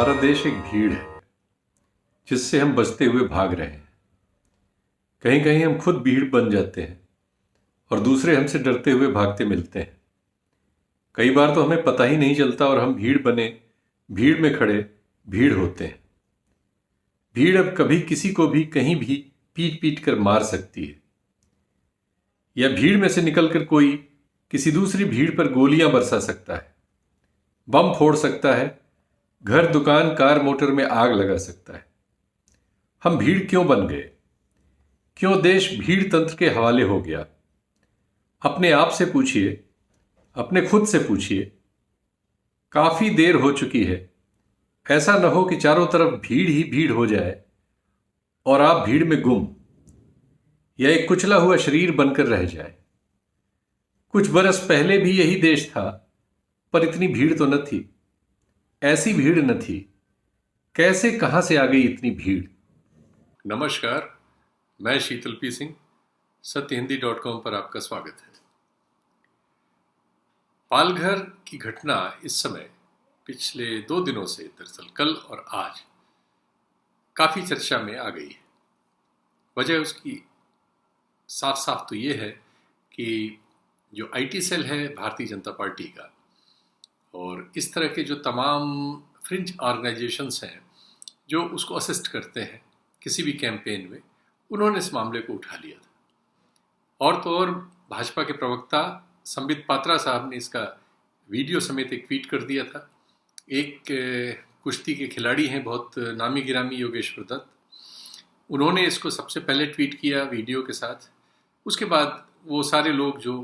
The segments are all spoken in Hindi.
हमारा देश एक भीड़ है जिससे हम बचते हुए भाग रहे हैं। कहीं कहीं हम खुद भीड़ बन जाते हैं और दूसरे हमसे डरते हुए भागते मिलते हैं। कई बार तो हमें पता ही नहीं चलता और हम भीड़ बने, भीड़ में खड़े भीड़ होते हैं। भीड़ अब कभी किसी को भी कहीं भी पीट पीट कर मार सकती है, या भीड़ में से निकलकर कोई किसी दूसरी भीड़ पर गोलियां बरसा सकता है, बम फोड़ सकता है, घर दुकान कार मोटर में आग लगा सकता है। हम भीड़ क्यों बन गए? क्यों देश भीड़ तंत्र के हवाले हो गया? अपने आप से पूछिए, अपने खुद से पूछिए। काफी देर हो चुकी है। ऐसा न हो कि चारों तरफ भीड़ ही भीड़ हो जाए और आप भीड़ में गुम या एक कुचला हुआ शरीर बनकर रह जाए। कुछ बरस पहले भी यही देश था, पर इतनी भीड़ तो न थी, ऐसी भीड़ न थी। कैसे कहां से आ गई इतनी भीड़? नमस्कार, मैं शीतल पी सिंह, सत्यहिंदी.com पर आपका स्वागत है। पालघर की घटना इस समय पिछले 2 दिनों से, दरअसल कल और आज, काफी चर्चा में आ गई है। वजह उसकी साफ साफ तो ये है कि जो आईटी सेल है भारतीय जनता पार्टी का, और इस तरह के जो तमाम फ्रिंज ऑर्गेनाइजेशंस हैं जो उसको असिस्ट करते हैं किसी भी कैंपेन में, उन्होंने इस मामले को उठा लिया था। और तो और भाजपा के प्रवक्ता संबित पात्रा साहब ने इसका वीडियो समेत एक ट्वीट कर दिया था। एक कुश्ती के खिलाड़ी हैं, बहुत नामी गिरामी, योगेश्वर दत्त, उन्होंने इसको सबसे पहले ट्वीट किया वीडियो के साथ। उसके बाद वो सारे लोग जो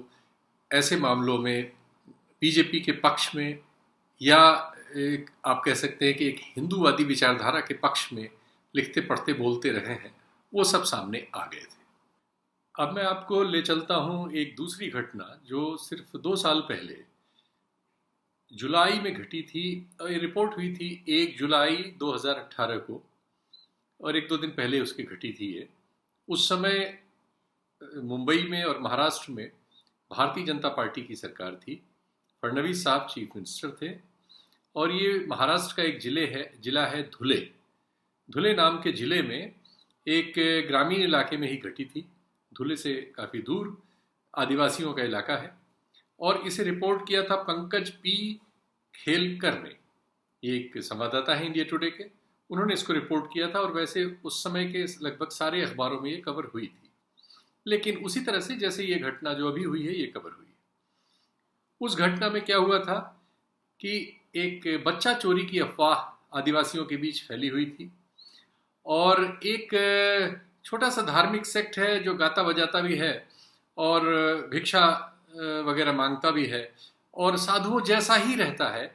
ऐसे मामलों में बीजेपी के पक्ष में, या आप कह सकते हैं कि एक हिंदूवादी विचारधारा के पक्ष में लिखते पढ़ते बोलते रहे हैं, वो सब सामने आ गए थे। अब मैं आपको ले चलता हूं एक दूसरी घटना जो सिर्फ 2 साल पहले जुलाई में घटी थी। ये रिपोर्ट हुई थी 1 जुलाई 2018 को, और 1-2 दिन पहले उसकी घटी थी ये। उस समय मुंबई में और महाराष्ट्र में भारतीय जनता पार्टी की सरकार थी। फडणवीस साहब चीफ मिनिस्टर थे, और ये महाराष्ट्र का एक जिला है धुले। धुले नाम के जिले में एक ग्रामीण इलाके में ही घटी थी। धुले से काफ़ी दूर आदिवासियों का इलाका है, और इसे रिपोर्ट किया था पंकज पी खेलकर ने। ये एक संवाददाता है इंडिया टुडे के, उन्होंने इसको रिपोर्ट किया था। और वैसे उस समय के लगभग सारे अखबारों में ये कवर हुई थी, लेकिन उसी तरह से जैसे ये घटना जो अभी हुई है ये कवर हुई है। उस घटना में क्या हुआ था कि एक बच्चा चोरी की अफवाह आदिवासियों के बीच फैली हुई थी, और एक छोटा सा धार्मिक सेक्ट है जो गाता बजाता भी है और भिक्षा वगैरह मांगता भी है और साधुओं जैसा ही रहता है।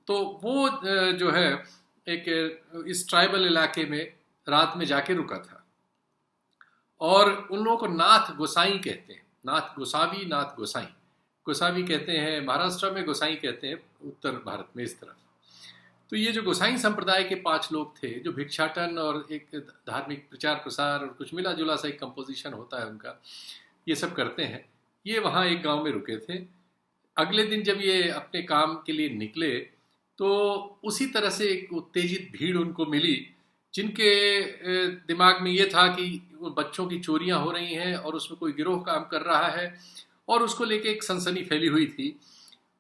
तो वो जो है एक इस ट्राइबल इलाके में रात में जाके रुका था, और उन लोगों को नाथ गोसाई कहते हैं। नाथ गोसावी, नाथ गोसाई, गोसावी कहते हैं महाराष्ट्र में, गोसाई कहते हैं उत्तर भारत में इस तरफ। तो ये जो गोसाई संप्रदाय के 5 लोग थे जो भिक्षाटन और एक धार्मिक प्रचार प्रसार और कुछ मिला जुला सा एक कंपोजिशन होता है उनका, ये सब करते हैं। ये वहाँ एक गांव में रुके थे। अगले दिन जब ये अपने काम के लिए निकले तो उसी तरह से एक उत्तेजित भीड़ उनको मिली, जिनके दिमाग में ये था कि बच्चों की चोरियां हो रही हैं और उसमें कोई गिरोह काम कर रहा है, और उसको लेके एक सनसनी फैली हुई थी।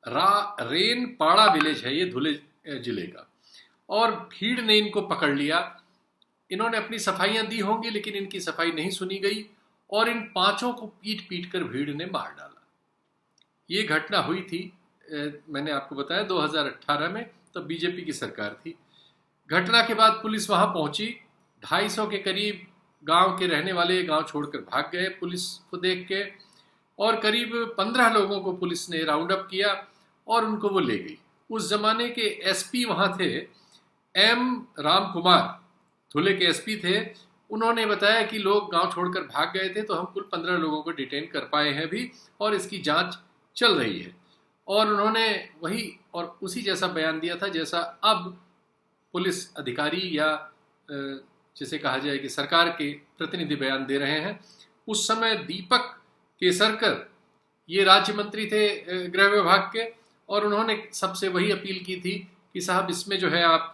रेन पाड़ा विलेज है ये धुले जिले का, और भीड़ ने इनको पकड़ लिया। इन्होंने अपनी सफाइयां दी होंगी, लेकिन इनकी सफाई नहीं सुनी गई, और इन 5 को पीट पीट कर भीड़ ने मार डाला। ये घटना हुई थी, मैंने आपको बताया 2018 में, तब बीजेपी की सरकार थी। घटना के बाद पुलिस वहां पहुंची। 250 के करीब गांव के रहने वाले गांव छोड़कर भाग गए पुलिस को देख के, और करीब 15 लोगों को पुलिस ने राउंड अप किया और उनको वो ले गई। उस जमाने के एसपी वहां थे, एम राम कुमार, धुले के एसपी थे। उन्होंने बताया कि लोग गांव छोड़कर भाग गए थे, तो हम कुल 15 लोगों को डिटेन कर पाए हैं भी, और इसकी जांच चल रही है। और उन्होंने वही और उसी जैसा बयान दिया था जैसा अब पुलिस अधिकारी या जिसे कहा जाए कि सरकार के प्रतिनिधि बयान दे रहे हैं। उस समय दीपक केसरकर ये राज्य मंत्री थे गृह विभाग के, और उन्होंने सबसे वही अपील की थी कि साहब इसमें जो है आप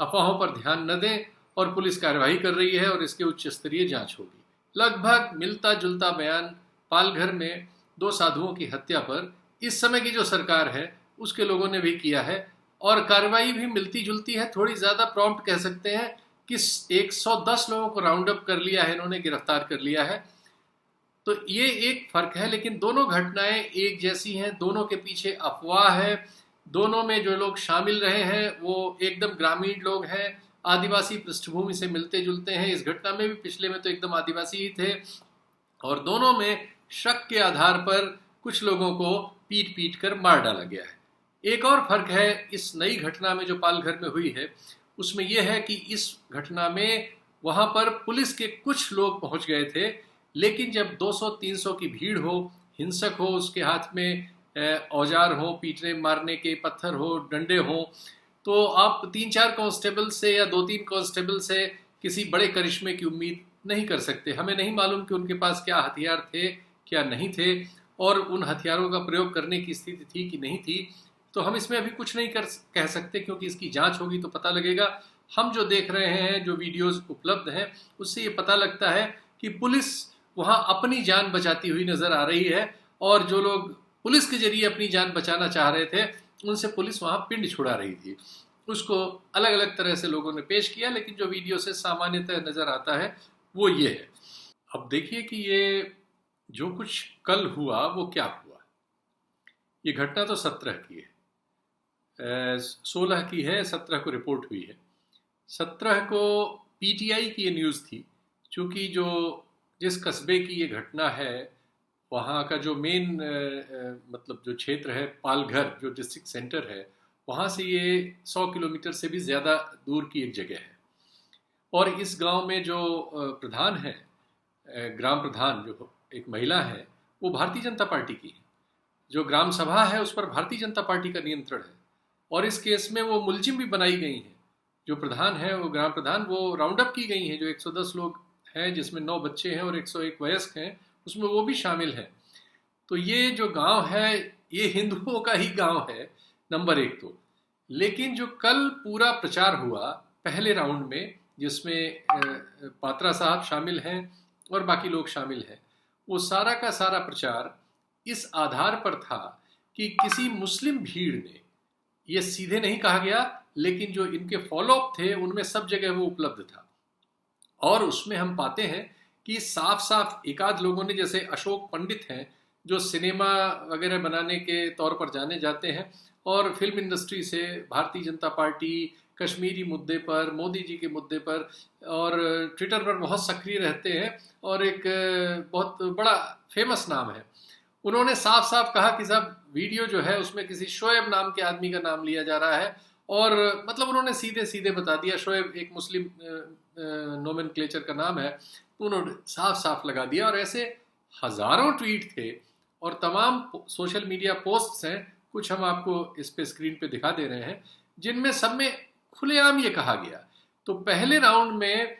अफवाहों पर ध्यान न दें और पुलिस कार्रवाई कर रही है और इसके उच्च स्तरीय जांच होगी। लगभग मिलता जुलता बयान पालघर में 2 साधुओं की हत्या पर इस समय की जो सरकार है उसके लोगों ने भी किया है और कार्रवाई भी मिलती जुलती है, थोड़ी ज़्यादा प्रॉम्प्ट कह सकते हैं कि 110 लोगों को राउंड अप कर लिया है, इन्होंने गिरफ्तार कर लिया है। तो ये एक फर्क है, लेकिन दोनों घटनाएं एक जैसी हैं, दोनों के पीछे अफवाह है, दोनों में जो लोग शामिल रहे हैं वो एकदम ग्रामीण लोग हैं, आदिवासी पृष्ठभूमि से मिलते जुलते हैं। इस घटना में भी पिछले में तो एकदम आदिवासी ही थे और दोनों में शक के आधार पर कुछ लोगों को पीट पीट कर मार डाला गया है। एक और फर्क है इस नई घटना में जो पालघर में हुई है, उसमें यह है कि इस घटना में वहां पर पुलिस के कुछ लोग पहुंच गए थे, लेकिन जब 200-300 की भीड़ हो, हिंसक हो, उसके हाथ में औजार हो, पीटने मारने के पत्थर हो, डंडे हो, तो आप 3-4 कांस्टेबल से या 2-3 कांस्टेबल से किसी बड़े करिश्मे की उम्मीद नहीं कर सकते। हमें नहीं मालूम कि उनके पास क्या हथियार थे क्या नहीं थे और उन हथियारों का प्रयोग करने की स्थिति थी कि नहीं थी, तो हम इसमें अभी कुछ नहीं कह सकते क्योंकि इसकी जांच होगी तो पता लगेगा। हम जो देख रहे हैं, जो वीडियोस उपलब्ध हैं, उससे ये पता लगता है कि पुलिस वहां अपनी जान बचाती हुई नजर आ रही है और जो लोग पुलिस के जरिए अपनी जान बचाना चाह रहे थे उनसे पुलिस वहां पिंड छुड़ा रही थी। उसको अलग अलग तरह से लोगों ने पेश किया, लेकिन जो वीडियो से सामान्यतः नजर आता है वो ये है। अब देखिए कि ये जो कुछ कल हुआ वो क्या हुआ। ये घटना तो 17 की है, 16 की है, 17 को रिपोर्ट हुई है। 17 को पीटीआई की ये न्यूज़ थी, क्योंकि जो जिस कस्बे की ये घटना है वहाँ का जो मेन मतलब जो क्षेत्र है पालघर, जो डिस्ट्रिक्ट सेंटर है, वहाँ से ये 100 किलोमीटर से भी ज़्यादा दूर की एक जगह है। और इस गांव में जो प्रधान है, ग्राम प्रधान जो एक महिला है, वो भारतीय जनता पार्टी की है। जो ग्राम सभा है उस पर भारतीय जनता पार्टी का नियंत्रण है और इस केस में वो मुलजिम भी बनाई गई हैं। जो प्रधान है, वो ग्राम प्रधान, वो राउंड अप की गई हैं। जो 110 लोग हैं जिसमें 9 बच्चे हैं और 101 वयस्क हैं, उसमें वो भी शामिल हैं। तो ये जो गांव है ये हिंदुओं का ही गांव है, नंबर 1 तो। लेकिन जो कल पूरा प्रचार हुआ पहले राउंड में, जिसमें पात्रा साहब शामिल हैं और बाकी लोग शामिल हैं, वो सारा का सारा प्रचार इस आधार पर था कि किसी मुस्लिम भीड़ ने, ये सीधे नहीं कहा गया लेकिन जो इनके फॉलोअप थे उनमें सब जगह वो उपलब्ध था। और उसमें हम पाते हैं कि साफ साफ एकाध लोगों ने, जैसे अशोक पंडित हैं जो सिनेमा वगैरह बनाने के तौर पर जाने जाते हैं और फिल्म इंडस्ट्री से भारतीय जनता पार्टी, कश्मीरी मुद्दे पर, मोदी जी के मुद्दे पर और ट्विटर पर बहुत सक्रिय रहते हैं और एक बहुत बड़ा फेमस नाम है। उन्होंने साफ साफ कहा कि साहब वीडियो जो है उसमें किसी शोएब नाम के आदमी का नाम लिया जा रहा है और मतलब उन्होंने सीधे सीधे बता दिया, शोएब एक मुस्लिम नोमेनक्लेचर का नाम है, तो उन्होंने साफ साफ लगा दिया। और ऐसे हजारों ट्वीट थे और तमाम सोशल मीडिया पोस्ट्स हैं, कुछ हम आपको इस पे स्क्रीन पे दिखा दे रहे हैं, जिनमें सब में खुलेआम ये कहा गया। तो पहले राउंड में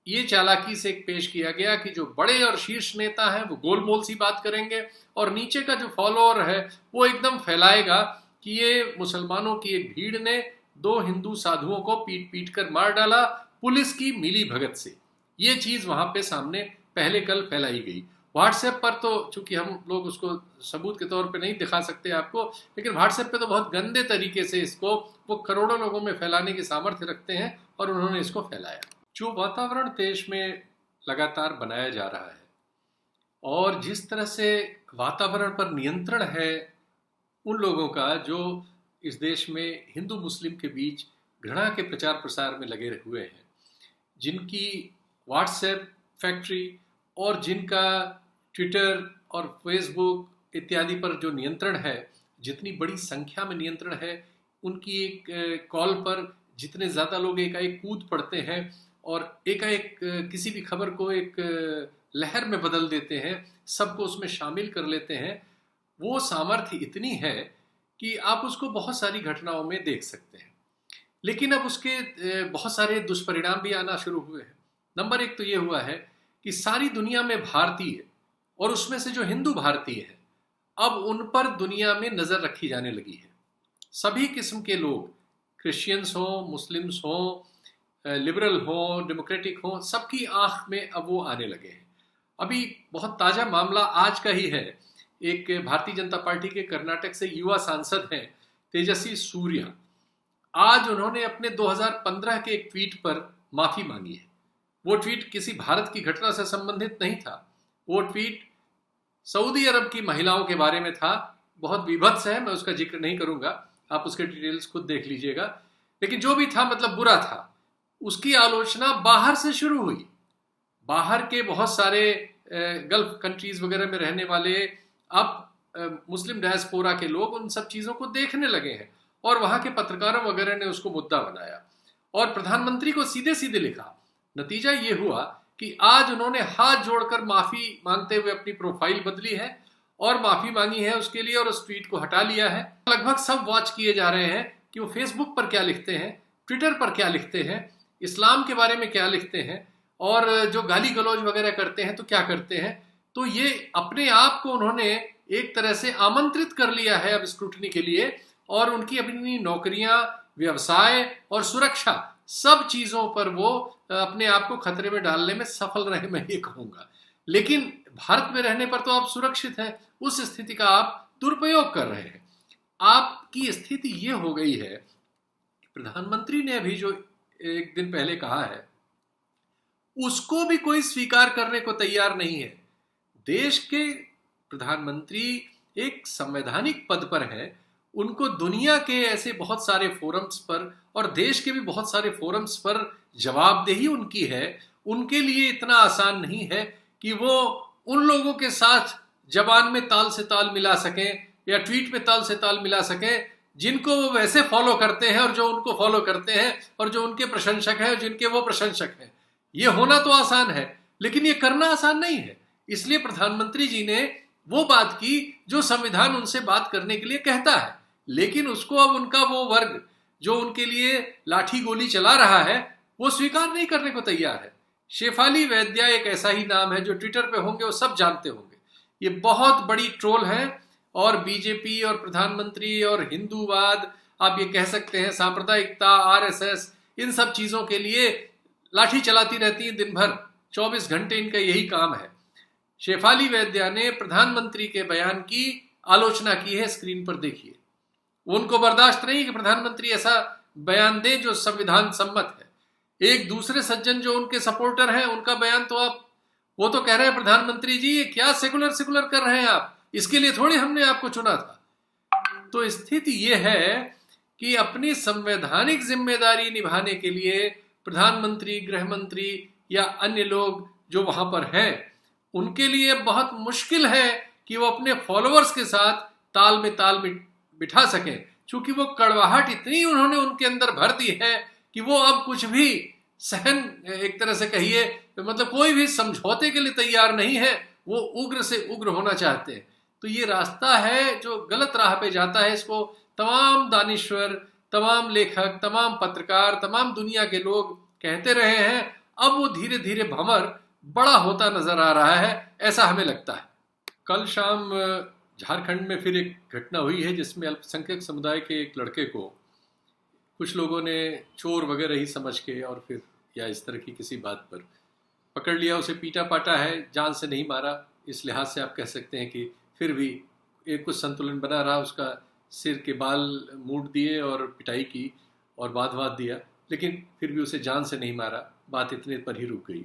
ये चालाकी से पेश किया गया कि जो बड़े और शीर्ष नेता हैं वो गोलमोल सी बात करेंगे और नीचे का जो फॉलोअर है वो एकदम फैलाएगा कि ये मुसलमानों की एक भीड़ ने 2 हिंदू साधुओं को पीट पीट कर मार डाला पुलिस की मिली भगत से। ये चीज वहां पे सामने पहले कल फैलाई गई। व्हाट्सएप पर तो चूंकि हम लोग उसको सबूत के तौर पे नहीं दिखा सकते आपको, लेकिन व्हाट्सएप पे तो बहुत गंदे तरीके से इसको वो करोड़ों लोगों में फैलाने की सामर्थ्य रखते हैं और उन्होंने इसको फैलाया। जो वातावरण देश में लगातार बनाया जा रहा है और जिस तरह से वातावरण पर नियंत्रण है उन लोगों का जो इस देश में हिंदू मुस्लिम के बीच घृणा के प्रचार प्रसार में लगे हुए हैं, जिनकी व्हाट्सएप फैक्ट्री और जिनका ट्विटर और फेसबुक इत्यादि पर जो नियंत्रण है, जितनी बड़ी संख्या में नियंत्रण है, उनकी एक कॉल पर जितने ज़्यादा लोग एकाएक कूद पड़ते हैं और एकाएक किसी भी खबर को एक लहर में बदल देते हैं, सबको उसमें शामिल कर लेते हैं, वो सामर्थ्य इतनी है कि आप उसको बहुत सारी घटनाओं में देख सकते हैं। लेकिन अब उसके बहुत सारे दुष्परिणाम भी आना शुरू हुए हैं। नंबर 1 तो ये हुआ है कि सारी दुनिया में भारतीय और उसमें से जो हिंदू भारतीय है, अब उन पर दुनिया में नजर रखी जाने लगी है। सभी किस्म के लोग क्रिश्चियंस हो, मुस्लिम्स हो, लिबरल हो, डेमोक्रेटिक हो, सबकी आंख में अब वो आने लगे हैं। अभी बहुत ताज़ा मामला आज का ही है। एक भारतीय जनता पार्टी के कर्नाटक से युवा सांसद हैं तेजस्वी सूर्या। आज उन्होंने अपने 2015 के एक ट्वीट पर माफी मांगी है। वो ट्वीट किसी भारत की घटना से संबंधित नहीं था। वो ट्वीट सऊदी अरब की महिलाओं के बारे में था। बहुत विभत्स है, मैं उसका जिक्र नहीं करूंगा, आप उसके डिटेल्स खुद देख लीजिएगा। लेकिन जो भी था, मतलब बुरा था। उसकी आलोचना बाहर से शुरू हुई। बाहर के बहुत सारे गल्फ कंट्रीज वगैरह में रहने वाले अब मुस्लिम डायस्पोरा के लोग उन सब चीज़ों को देखने लगे हैं और वहाँ के पत्रकारों वगैरह ने उसको मुद्दा बनाया और प्रधानमंत्री को सीधे सीधे लिखा। नतीजा ये हुआ कि आज उन्होंने हाथ जोड़कर माफी मांगते हुए अपनी प्रोफाइल बदली है और माफी मांगी है उसके लिए और उस ट्वीट को हटा लिया है। लगभग सब वॉच किए जा रहे हैं कि वो फेसबुक पर क्या लिखते हैं, ट्विटर पर क्या लिखते हैं, इस्लाम के बारे में क्या लिखते हैं और जो गाली गलौज वगैरह करते हैं तो क्या करते हैं। तो ये अपने आप को उन्होंने एक तरह से आमंत्रित कर लिया है अब स्क्रूटनी के लिए और उनकी अपनी नौकरियां, व्यवसाय और सुरक्षा, सब चीजों पर वो अपने आप को खतरे में डालने में सफल रहे, मैं ये कहूंगा। लेकिन भारत में रहने पर तो आप सुरक्षित हैं, उस स्थिति का आप दुरुपयोग कर रहे हैं। आपकी स्थिति ये हो गई है, प्रधानमंत्री ने अभी जो एक दिन पहले कहा है उसको भी कोई स्वीकार करने को तैयार नहीं है। देश के प्रधानमंत्री एक संवैधानिक पद पर है, उनको दुनिया के ऐसे बहुत सारे फोरम्स पर और देश के भी बहुत सारे फोरम्स पर जवाबदेही उनकी है। उनके लिए इतना आसान नहीं है कि वो उन लोगों के साथ जबान में ताल से ताल मिला सकें या ट्वीट में ताल से ताल मिला सकें जिनको वो वैसे फॉलो करते हैं और जो उनको फॉलो करते हैं और जो उनके प्रशंसक हैं और जिनके वो प्रशंसक हैं। ये होना तो आसान है लेकिन ये करना आसान नहीं है। इसलिए प्रधानमंत्री जी ने वो बात की जो संविधान उनसे बात करने के लिए कहता है, लेकिन उसको अब उनका वो वर्ग जो उनके लिए लाठी गोली चला रहा है वो स्वीकार नहीं करने को तैयार है। शेफाली वैद्या एक ऐसा ही नाम है जो ट्विटर पे होंगे वो सब जानते होंगे। ये बहुत बड़ी ट्रोल है और बीजेपी और प्रधानमंत्री और हिंदूवाद, आप ये कह सकते हैं सांप्रदायिकता, आरएसएस, इन सब चीजों के लिए लाठी चलाती रहती है दिन भर, 24 घंटे इनका यही काम है। शेफाली वैद्या ने प्रधानमंत्री के बयान की आलोचना की है, स्क्रीन पर देखिए। उनको बर्दाश्त नहीं कि प्रधानमंत्री ऐसा बयान दे जो संविधान सम्मत है। एक दूसरे सज्जन जो उनके सपोर्टर हैं उनका बयान तो आप, वो तो कह रहे हैं प्रधानमंत्री जी ये क्या सेकुलर सेकुलर कर रहे हैं आप, इसके लिए थोड़ी हमने आपको चुना था। तो स्थिति ये है कि अपनी संवैधानिक जिम्मेदारी निभाने के लिए प्रधानमंत्री, गृह मंत्री या अन्य लोग जो वहां पर हैं उनके लिए बहुत मुश्किल है कि वो अपने फॉलोअर्स के साथ ताल में ताल बिठा सकें, क्योंकि वो कड़वाहट इतनी उन्होंने उनके अंदर भर दी है कि वो अब कुछ भी सहन, एक तरह से कहिए मतलब कोई भी समझौते के लिए तैयार नहीं है। वो उग्र से उग्र होना चाहते हैं। तो ये रास्ता है जो गलत राह पे जाता है। इसको तमाम दानिश्वर, तमाम लेखक, तमाम पत्रकार, तमाम दुनिया के लोग कहते रहे हैं। अब वो धीरे धीरे भंवर बड़ा होता नजर आ रहा है, ऐसा हमें लगता है। कल शाम झारखंड में फिर एक घटना हुई है जिसमें अल्पसंख्यक समुदाय के एक लड़के को कुछ लोगों ने चोर वगैरह ही समझ के और फिर या इस तरह की किसी बात पर पकड़ लिया, उसे पीटा पाटा है, जान से नहीं मारा। इस लिहाज से आप कह सकते हैं कि फिर भी एक कुछ संतुलन बना रहा। उसका सिर के बाल मूड दिए और पिटाई की और बात दिया, लेकिन फिर भी उसे जान से नहीं मारा, बात इतने पर ही रुक गई।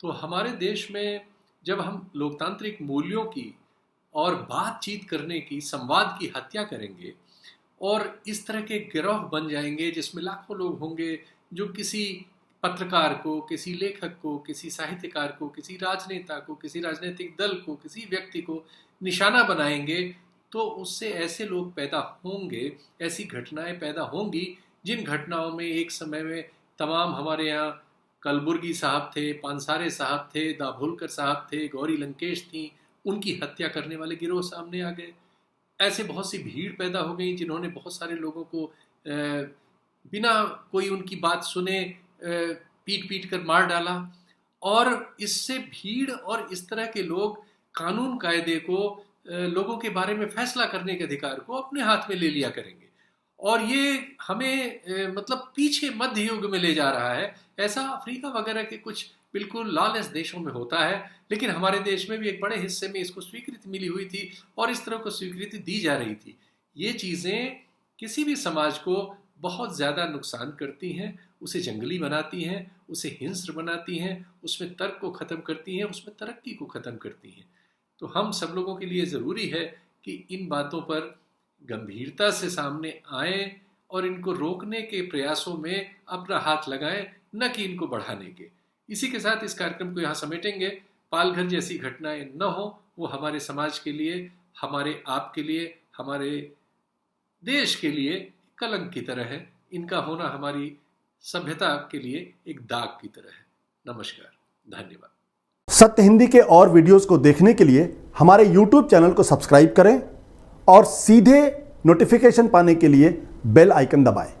तो हमारे देश में जब हम लोकतांत्रिक मूल्यों की और बातचीत करने की, संवाद की हत्या करेंगे और इस तरह के गिरोह बन जाएंगे जिसमें लाखों लोग होंगे जो किसी पत्रकार को, किसी लेखक को, किसी साहित्यकार को, किसी राजनेता को, किसी राजनीतिक दल को, किसी व्यक्ति को निशाना बनाएंगे, तो उससे ऐसे लोग पैदा होंगे, ऐसी घटनाएं पैदा होंगी जिन घटनाओं में एक समय में तमाम हमारे यहाँ कलबुर्गी साहब थे, पानसारे साहब थे, दाभोलकर साहब थे, गौरी लंकेश थी, उनकी हत्या करने वाले गिरोह सामने आ गए। ऐसे बहुत सी भीड़ पैदा हो गई जिन्होंने बहुत सारे लोगों को बिना कोई उनकी बात सुने पीट पीट कर मार डाला। और इससे भीड़ और इस तरह के लोग कानून कायदे को, लोगों के बारे में फैसला करने के अधिकार को अपने हाथ में ले लिया करेंगे और ये हमें मतलब पीछे मध्य युग में ले जा रहा है। ऐसा अफ्रीका वगैरह के कुछ बिल्कुल लॉलेस देशों में होता है, लेकिन हमारे देश में भी एक बड़े हिस्से में इसको स्वीकृति मिली हुई थी और इस तरह को स्वीकृति दी जा रही थी। ये चीज़ें किसी भी समाज को बहुत ज़्यादा नुकसान करती हैं, उसे जंगली बनाती हैं, उसे हिंस्र बनाती हैं, उसमें तर्क को ख़त्म करती हैं, उसमें तरक्की को ख़त्म करती हैं। तो हम सब लोगों के लिए ज़रूरी है कि इन बातों पर गंभीरता से सामने आएं और इनको रोकने के प्रयासों में अपना हाथ लगाएं, न कि इनको बढ़ाने के। इसी के साथ इस कार्यक्रम को यहाँ समेटेंगे। पालघर जैसी घटनाएं न हो, वो हमारे समाज के लिए, हमारे आप के लिए, हमारे देश के लिए कलंक की तरह है। इनका होना हमारी सभ्यता के लिए एक दाग की तरह है। नमस्कार, धन्यवाद। सत्य हिंदी के और वीडियोस को देखने के लिए हमारे YouTube चैनल को सब्सक्राइब करें और सीधे नोटिफिकेशन पाने के लिए बेल आइकन दबाएं।